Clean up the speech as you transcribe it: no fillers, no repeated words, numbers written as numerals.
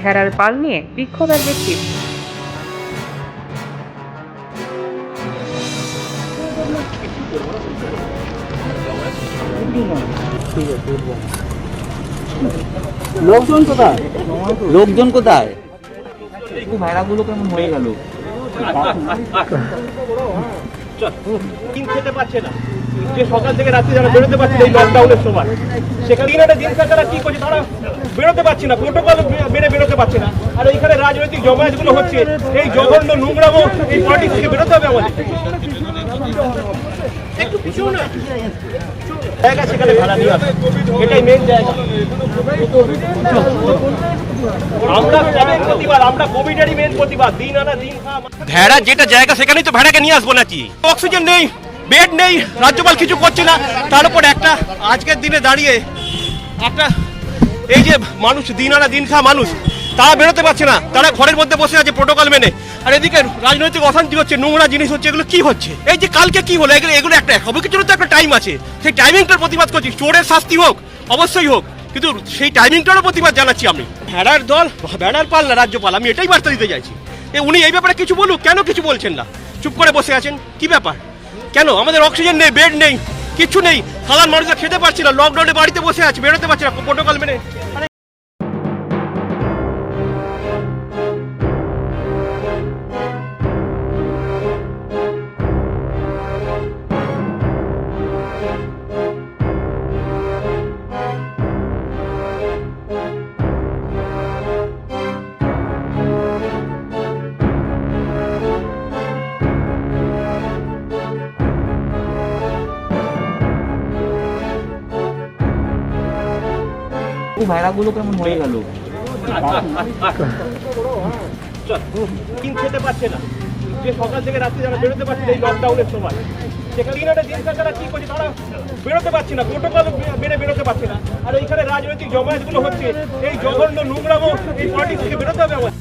ভেড়ার পাল নিয়ে বিক্ষোভ এক ব্যক্তির। লোকজন কোথায়? লোকজন কোথায়? ভেড়াগুলো কেমন হয়ে গেল? খেতে পারছে না, যে সকাল থেকে রাত্রি যারা বেরোতে পারছে এই লকডাউনের সময়, সেখানে দিন সরকার কি করছে, তারা বেরোতে পারছে না, প্রোটোকল মেনে বেরোতে পারছে না। আর এইখানে রাজনৈতিক জমায়েতগুলো হচ্ছে, এই জঘন্য নোংরামো এই পলিটিক্স থেকে বেরোতে হবে আমাদের। একটু পিছু না জায়গা, সেখানে ভাড়া নিয়ে আসে, এটাই মেন জায়গা। আমরা প্রতিবাদ, আমরা কোভিডেরই মেন প্রতিবাদ, দিন আনা দিন ভেড়া যেটা জায়গা সেখানেই তো ভেড়াকে নিয়ে আসবো নাকি? অক্সিজেন নেই, বেড নেই, রাজ্যপাল কিছু করছে না, তার উপর একটা আজকের দিনে দাঁড়িয়ে একটা এই যে মানুষ দিন আনা দিন খাওয়া মানুষ, তারা বেরোতে পারছে না, তারা ঘরের মধ্যে বসে আছে প্রোটোকল মেনে। আর এদিকে রাজনৈতিক অশান্তি হচ্ছে, নোংরা জিনিস হচ্ছে, এগুলো কি হচ্ছে? এই যে কালকে কি হলো, এগুলো একটা হবে কিছুর তো একটা টাইম আছে, সেই টাইমিংটার প্রতিবাদ করছি। চোরের শাস্তি হোক, অবশ্যই হোক, কিন্তু সেই টাইমিংটারও প্রতিবাদ জানাচ্ছি আমি। ভেড়ার দল, ভেড়ার পাল না রাজ্যপাল, আমি এটাই বার্তা দিতে চাইছি। উনি এই ব্যাপারে কিছু বলুক, কেন কিছু বলছেন না? চুপ করে বসে আছেন, কি ব্যাপার? কেন আমাদের অক্সিজেন নেই, বেড নেই, কিছু নেই, সাধারণ মানুষরা খেতে পারছে না, লকডাউনে বাড়িতে বসে আছে, বেরোতে পারছে না প্রোটোকল মেনে। ভেড়াগুলো কেমন হয়ে গেল? খেতে পারছে না, যে সকাল থেকে রাত্রি যারা বেরোতে পারছে এই লকডাউনের সময়, সেখানে দিন সরকার কি করছে, তারা বেরোতে পারছে না, প্রোটোকল মেনে বেরোতে পারছে না। আর এইখানে রাজনৈতিক জমায়েতগুলো হচ্ছে, এই জঘন্য নোংরামো এই পলিটিক্স থেকে বেরোতে হবে আমাদের।